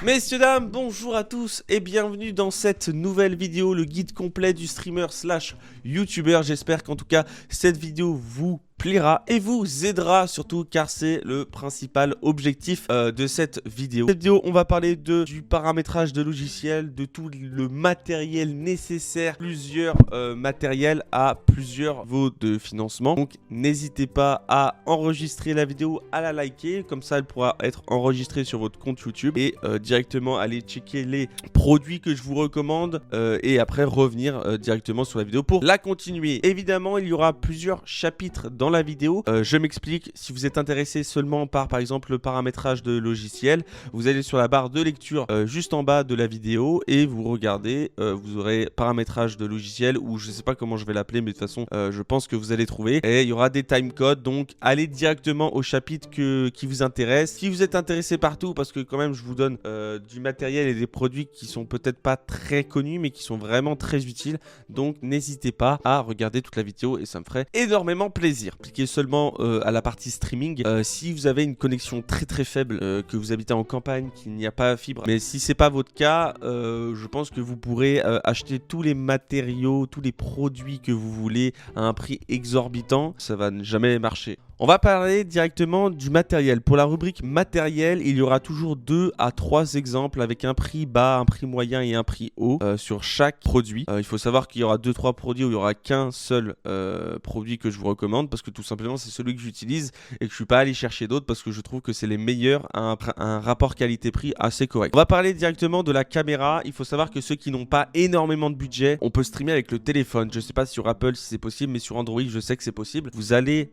Messieurs, dames, bonjour à tous et bienvenue dans cette nouvelle vidéo, le guide complet du streamer slash youtubeur. J'espère qu'en tout cas cette vidéo vous plaira et vous aidera surtout car c'est le principal objectif de cette vidéo. Cette vidéo, on va parler du paramétrage de logiciel, de tout le matériel nécessaire, plusieurs matériels à plusieurs niveaux de financement. Donc n'hésitez pas à enregistrer la vidéo, à la liker, comme ça elle pourra être enregistrée sur votre compte YouTube et directement aller checker les produits que je vous recommande et après revenir directement sur la vidéo pour la continuer. Évidemment, il y aura plusieurs chapitres dans la vidéo. Je m'explique. Si vous êtes intéressé seulement par exemple le paramétrage de logiciel, vous allez sur la barre de lecture juste en bas de la vidéo et vous regardez, vous aurez paramétrage de logiciel ou je sais pas comment je vais l'appeler, mais de toute façon je pense que vous allez trouver et il y aura des timecodes, donc allez directement au chapitre qui vous intéresse. Si vous êtes intéressé partout, parce que quand même je vous donne du matériel et des produits qui sont peut-être pas très connus mais qui sont vraiment très utiles, donc n'hésitez pas à regarder toute la vidéo et ça me ferait énormément plaisir. Cliquez seulement à la partie streaming si vous avez une connexion très faible, que vous habitez en campagne, qu'il n'y a pas fibre, mais si c'est pas votre cas, je pense que vous pourrez acheter tous les matériaux, tous les produits que vous voulez à un prix exorbitant, ça va jamais marcher. On va parler directement du matériel. Pour la rubrique matériel, il y aura toujours 2 à 3 exemples avec un prix bas, un prix moyen et un prix haut sur chaque produit. Il faut savoir qu'il y aura 2-3 produits où il n'y aura qu'un seul produit que je vous recommande parce que tout simplement c'est celui que j'utilise et que je ne suis pas allé chercher d'autres parce que je trouve que c'est les meilleurs à un rapport qualité-prix assez correct. On va parler directement de la caméra. Il faut savoir que ceux qui n'ont pas énormément de budget, on peut streamer avec le téléphone. Je ne sais pas sur Apple si c'est possible, mais sur Android je sais que c'est possible. Vous allez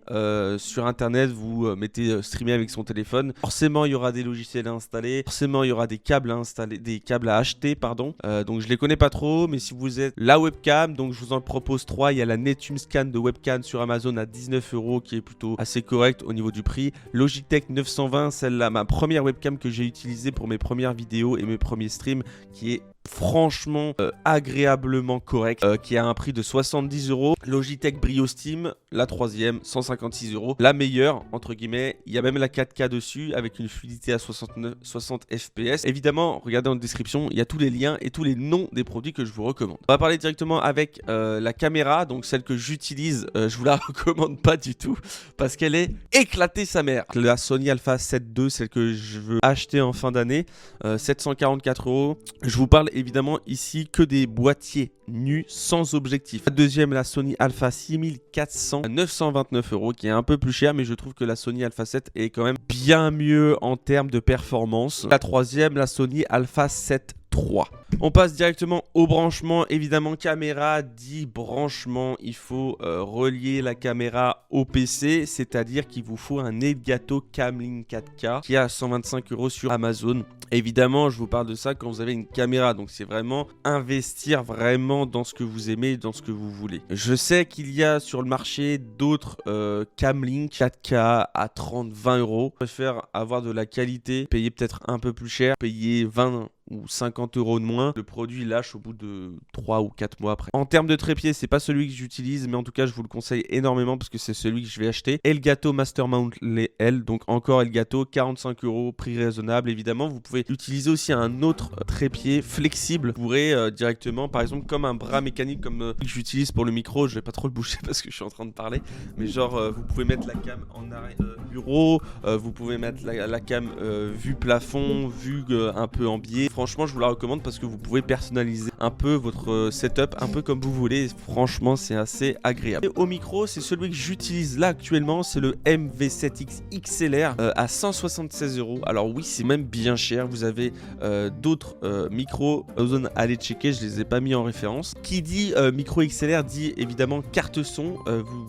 sur internet, vous mettez streamer avec son téléphone. Forcément, il y aura des logiciels à installer. Forcément, il y aura des câbles à installer, des câbles à acheter, pardon. Donc, je les connais pas trop, mais si vous êtes la webcam, donc je vous en propose 3. Il y a la Netum Scan de webcam sur Amazon à 19 € qui est plutôt assez correct au niveau du prix. Logitech 920, celle-là, ma première webcam que j'ai utilisée pour mes premières vidéos et mes premiers streams, qui est franchement agréablement correct, qui a un prix de 70 €. Logitech Brio Steam, la troisième, 156 €. La meilleure, entre guillemets, il y a même la 4K dessus avec une fluidité à 60 fps. Évidemment, regardez en description, il y a tous les liens et tous les noms des produits que je vous recommande. On va parler directement avec la caméra, donc celle que j'utilise, je vous la recommande pas du tout parce qu'elle est éclatée sa mère. La Sony Alpha 7 II, celle que je veux acheter en fin d'année, 744 €. Je vous parle évidemment ici que des boîtiers nus sans objectif. La deuxième, la Sony Alpha 6400 à 929 €, qui est un peu plus cher, mais je trouve que la Sony Alpha 7 est quand même bien mieux en termes de performance. La troisième, la Sony Alpha 7 III. On passe directement au branchement. Évidemment, caméra dit branchement, il faut relier la caméra au PC, c'est-à-dire qu'il vous faut un Elgato Camlink 4K qui est à 125 € sur Amazon. Évidemment, je vous parle de ça quand vous avez une caméra, donc c'est vraiment investir vraiment dans ce que vous aimez, dans ce que vous voulez. Je sais qu'il y a sur le marché d'autres Camlink 4K à 30-20 €. Je préfère avoir de la qualité, payer peut-être un peu plus cher, payer 20 ou 50 € de moins. Le produit lâche au bout de 3 ou 4 mois après. En termes de trépied, c'est pas celui que j'utilise, mais en tout cas, je vous le conseille énormément parce que c'est celui que je vais acheter. Elgato Master Mount les L, donc encore Elgato, 45 €, prix raisonnable. Évidemment, vous pouvez utiliser aussi un autre trépied flexible. Vous pourrez directement, par exemple, comme un bras mécanique comme que j'utilise pour le micro. Je vais pas trop le bouger parce que je suis en train de parler, mais genre, vous pouvez mettre la cam en arrêt bureau, vous pouvez mettre la cam vue plafond, vue un peu en biais. Franchement, je vous la recommande parce que vous pouvez personnaliser un peu votre setup, un peu comme vous voulez. Franchement, c'est assez agréable. Et au micro, c'est celui que j'utilise là actuellement. C'est le MV7X XLR à 176 €. Alors oui, c'est même bien cher. Vous avez d'autres micros. Allez checker, je les ai pas mis en référence. Qui dit micro XLR dit évidemment carte son.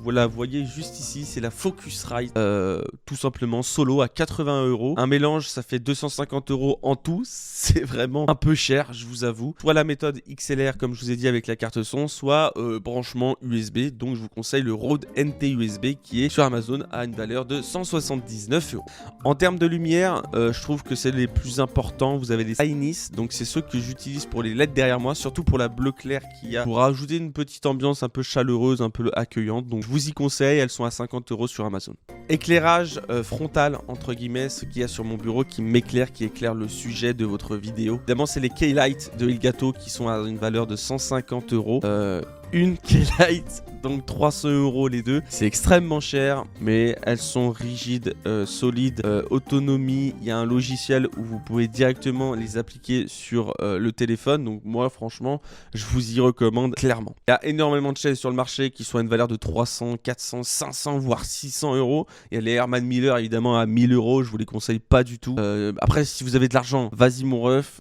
Vous la voyez juste ici, c'est la Focusrite. Tout simplement solo à 80 €. Un mélange, ça fait 250 € en tout. C'est vrai. vraiment un peu cher, je vous avoue. Soit la méthode XLR comme je vous ai dit avec la carte son, soit branchement USB. Donc je vous conseille le Rode NT USB qui est sur Amazon à une valeur de 179 €. En termes de lumière, je trouve que c'est les plus importants. Vous avez les Inis, donc c'est ceux que j'utilise pour les LED derrière moi, surtout pour la bleu clair qui a pour rajouter une petite ambiance un peu chaleureuse, un peu accueillante. Donc je vous y conseille, elles sont à 50 € sur Amazon. Éclairage frontal entre guillemets, ce qu'il y a sur mon bureau qui m'éclaire, qui éclaire le sujet de votre vidéo. Évidemment, c'est les K-Light de Elgato qui sont à une valeur de 150 €. Une K-Light, donc 300 € les deux. C'est extrêmement cher, mais elles sont rigides, solides, autonomie. Il y a un logiciel où vous pouvez directement les appliquer sur le téléphone. Donc moi, franchement, je vous y recommande clairement. Il y a énormément de chaises sur le marché qui sont à une valeur de 300, 400, 500, voire 600 €. Il y a les Herman Miller, évidemment, à 1000 €. Je vous les conseille pas du tout. Après, si vous avez de l'argent, vas-y mon ref.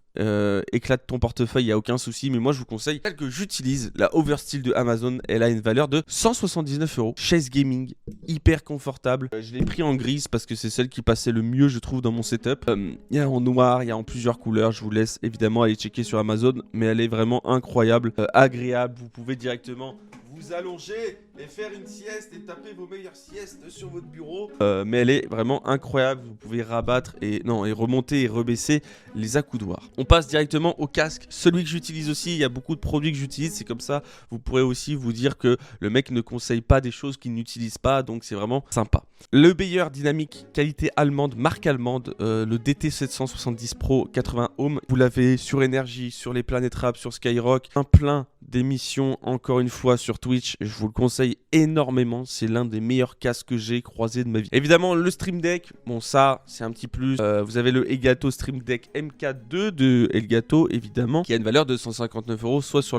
Éclate ton portefeuille, il n'y a aucun souci. Mais moi, je vous conseille celle que j'utilise, la Oversteel de Amazon. Elle a une valeur de 179 €. Chaise gaming, hyper confortable. Je l'ai pris en grise parce que c'est celle qui passait le mieux, je trouve, dans mon setup. Il y a en noir, il y a en plusieurs couleurs. Je vous laisse évidemment aller checker sur Amazon. Mais elle est vraiment incroyable, agréable. Vous pouvez directement vous allonger et faire une sieste et taper vos meilleures siestes sur votre bureau. Mais elle est vraiment incroyable. Vous pouvez rabattre et remonter et rebaisser les accoudoirs. On passe directement au casque. Celui que j'utilise aussi, il y a beaucoup de produits que j'utilise. C'est comme ça, vous pourrez aussi vous dire que le mec ne conseille pas des choses qu'il n'utilise pas. Donc c'est vraiment sympa. Le Beyer dynamique qualité allemande, marque allemande, le DT770 Pro 80 ohms. Vous l'avez sur Énergie, sur les Planet Rap, sur Skyrock. Un plein d'émissions encore une fois sur Twitch. Je vous le conseille énormément. C'est l'un des meilleurs casques que j'ai croisé de ma vie. Évidemment, le Stream Deck. Bon, ça, c'est un petit plus. Vous avez le Elgato Stream Deck MK2 de Elgato, évidemment, qui a une valeur de 159 €, soit sur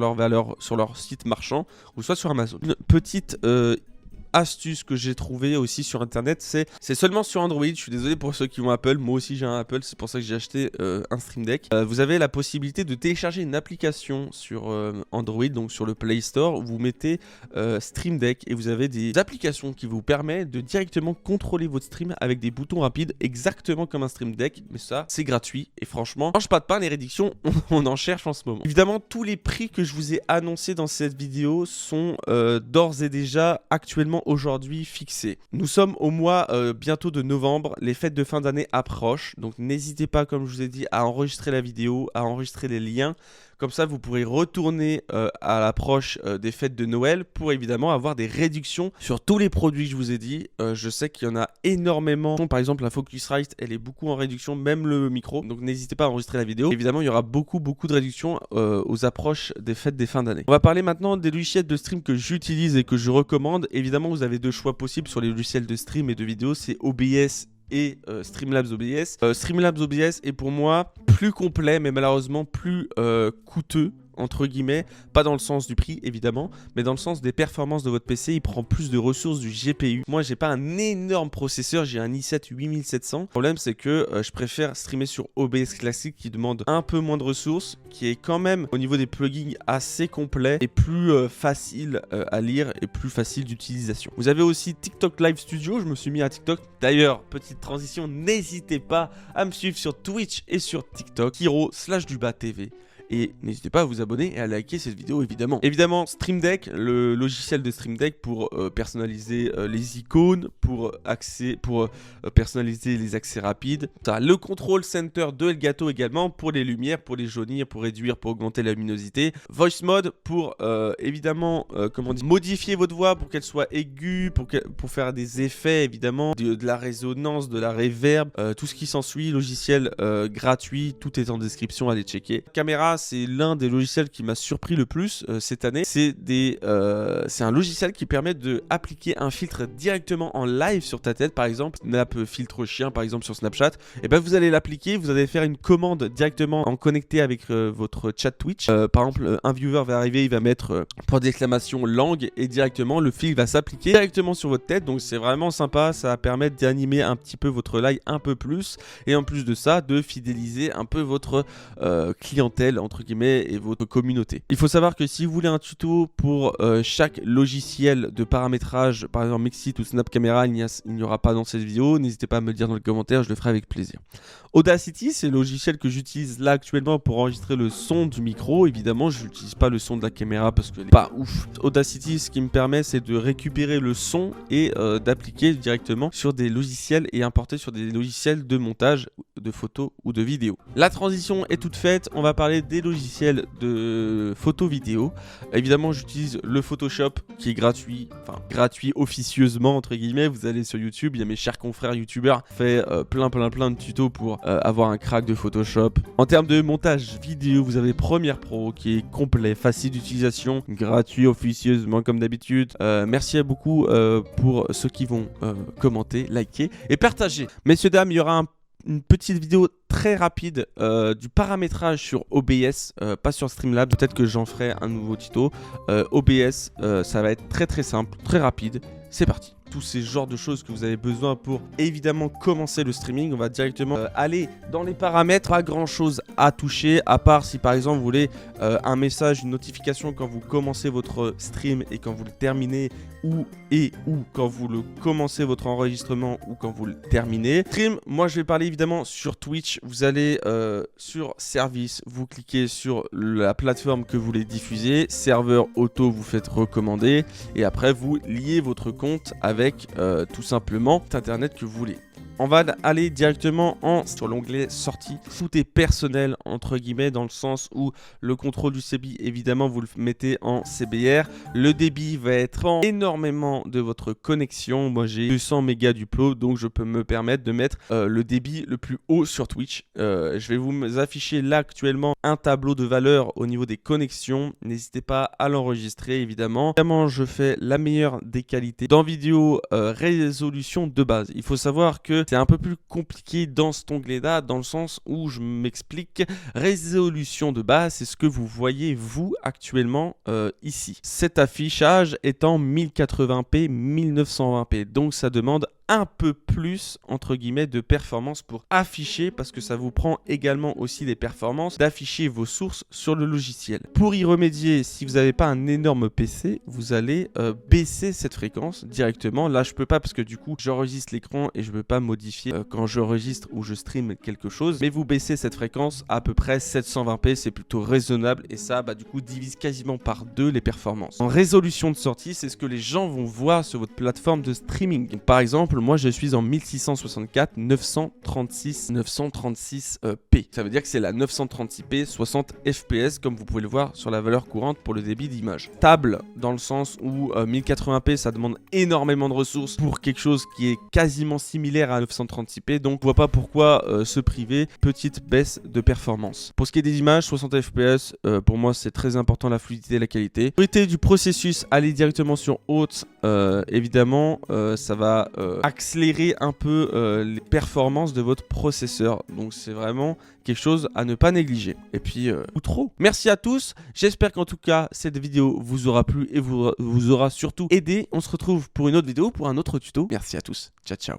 leur site marchand, ou soit sur Amazon. Une petite astuce que j'ai trouvé aussi sur internet, c'est seulement sur Android. Je suis désolé pour ceux qui ont Apple, moi aussi j'ai un Apple, c'est pour ça que j'ai acheté un Stream Deck. Vous avez la possibilité de télécharger une application sur Android, donc sur le Play Store, où vous mettez Stream Deck et vous avez des applications qui vous permettent de directement contrôler votre stream avec des boutons rapides, exactement comme un Stream Deck, mais ça c'est gratuit et franchement, mange pas de pain, les réductions on en cherche en ce moment. Évidemment, tous les prix que je vous ai annoncés dans cette vidéo sont d'ores et déjà actuellement aujourd'hui fixé. Nous sommes au mois bientôt de novembre, les fêtes de fin d'année approchent, donc n'hésitez pas, comme je vous ai dit, à enregistrer la vidéo, à enregistrer les liens. Comme ça, vous pourrez retourner à l'approche des fêtes de Noël pour évidemment avoir des réductions sur tous les produits que je vous ai dit. Je sais qu'il y en a énormément. Par exemple, la Focusrite, elle est beaucoup en réduction, même le micro. Donc n'hésitez pas à enregistrer la vidéo. Évidemment, il y aura beaucoup de réductions aux approches des fêtes des fins d'année. On va parler maintenant des logiciels de stream que j'utilise et que je recommande. Évidemment, vous avez deux choix possibles sur les logiciels de stream et de vidéo. C'est OBS et Streamlabs OBS. Streamlabs OBS est pour moi plus complet, mais malheureusement plus coûteux, entre guillemets, pas dans le sens du prix évidemment, mais dans le sens des performances de votre PC. Il prend plus de ressources du GPU. Moi, j'ai pas un énorme processeur, j'ai un i7 8700. Le problème, c'est que je préfère streamer sur OBS classique qui demande un peu moins de ressources, qui est quand même au niveau des plugins assez complet et plus facile à lire et plus facile d'utilisation. Vous avez aussi TikTok Live Studio. Je me suis mis à TikTok. D'ailleurs, petite transition, n'hésitez pas à me suivre sur Twitch et sur TikTok, Kiro/Dubat TV. Et n'hésitez pas à vous abonner et à liker cette vidéo évidemment. Évidemment, Stream Deck, le logiciel de Stream Deck pour personnaliser les icônes, pour personnaliser les accès rapides. Le Control Center de Elgato également pour les lumières, pour les jaunir, pour réduire, pour augmenter la luminosité. Voice Mode pour évidemment modifier votre voix pour qu'elle soit aiguë, pour faire des effets évidemment, de la résonance, de la reverb, tout ce qui s'ensuit. Logiciel gratuit, tout est en description, allez checker. Caméra, c'est l'un des logiciels qui m'a surpris le plus cette année. C'est un logiciel qui permet d'appliquer un filtre directement en live sur ta tête. Par exemple, Snap filtre chien par exemple sur Snapchat. Et ben vous allez l'appliquer, vous allez faire une commande directement en connecté avec votre chat Twitch. Par exemple, un viewer va arriver, il va mettre point d'exclamation langue et directement le filtre va s'appliquer directement sur votre tête. Donc c'est vraiment sympa, ça va permettre d'animer un petit peu votre live un peu plus et en plus de ça, de fidéliser un peu votre clientèle entre guillemets et votre communauté. Il faut savoir que si vous voulez un tuto pour chaque logiciel de paramétrage, par exemple Mixit ou Snap Camera, il n'y aura pas dans cette vidéo. N'hésitez pas à me le dire dans les commentaires, je le ferai avec plaisir. Audacity, c'est le logiciel que j'utilise là actuellement pour enregistrer le son du micro. Évidemment, je n'utilise pas le son de la caméra parce que n'est pas ouf. Audacity, ce qui me permet, c'est de récupérer le son et d'appliquer directement sur des logiciels et importer sur des logiciels de montage de photos ou de vidéos. La transition est toute faite. On va parler des logiciels de photo vidéo. Évidemment, j'utilise le Photoshop qui est gratuit, enfin gratuit officieusement entre guillemets. Vous allez sur YouTube, il y a mes chers confrères youtubeurs qui font plein de tutos pour avoir un crack de Photoshop. En termes de montage vidéo, vous avez Premiere Pro qui est complet, facile d'utilisation, gratuit officieusement comme d'habitude. Merci à beaucoup pour ceux qui vont commenter, liker et partager. Messieurs, dames, il y aura une petite vidéo très rapide du paramétrage sur OBS, pas sur Streamlabs. Peut-être que j'en ferai un nouveau tuto. OBS, ça va être très simple, très rapide. C'est parti. Tous ces genres de choses que vous avez besoin pour évidemment commencer le streaming. On va directement aller dans les paramètres. Pas grand chose à toucher à part si par exemple vous voulez un message, une notification quand vous commencez votre stream et quand vous le terminez, ou quand vous le commencez votre enregistrement ou quand vous le terminez. Stream, moi je vais parler évidemment sur Twitch. Vous allez sur service, vous cliquez sur la plateforme que vous voulez diffuser, serveur auto, vous faites recommander et après vous liez votre compte avec tout simplement internet que vous voulez. On va aller directement sur l'onglet sortie. Tout est personnel entre guillemets dans le sens où le contrôle du CBI évidemment vous le mettez en CBR. Le débit va être énormément de votre connexion. Moi j'ai 200 mégas d'upload donc je peux me permettre de mettre le débit le plus haut sur Twitch. Je vais vous afficher là actuellement un tableau de valeur au niveau des connexions. N'hésitez pas à l'enregistrer évidemment. Évidemment je fais la meilleure des qualités. Dans vidéo résolution de base. Il faut savoir que c'est un peu plus compliqué dans cet onglet-là, dans le sens où je m'explique. Résolution de base, c'est ce que vous voyez vous actuellement ici. Cet affichage est en 1080p, 1920p, donc ça demande un peu plus entre guillemets de performance pour afficher, parce que ça vous prend également aussi des performances d'afficher vos sources sur le logiciel. Pour y remédier, si vous n'avez pas un énorme PC, vous allez baisser cette fréquence directement. Là je peux pas parce que du coup j'enregistre l'écran et je ne peux pas modifier quand j'enregistre ou je stream quelque chose, mais vous baissez cette fréquence à peu près 720p, c'est plutôt raisonnable et ça du coup divise quasiment par 2 les performances. En résolution de sortie, c'est ce que les gens vont voir sur votre plateforme de streaming. Donc, par exemple, moi je suis en 1664 936p. Ça veut dire que c'est la 936p 60 fps comme vous pouvez le voir sur la valeur courante pour le débit d'image. Stable dans le sens où 1080p ça demande énormément de ressources pour quelque chose qui est quasiment similaire à 936p, donc on voit pas pourquoi se priver. Petite baisse de performance. Pour ce qui est des images, 60 fps, pour moi c'est très important la fluidité et la qualité. Priorité du processus, allez directement sur haute, évidemment ça va accélérer un peu les performances de votre processeur, donc c'est vraiment quelque chose à ne pas négliger. Et puis ou trop. Merci à tous, j'espère qu'en tout cas cette vidéo vous aura plu et vous aura surtout aidé. On se retrouve pour une autre vidéo, pour un autre tuto. Merci à tous, ciao ciao.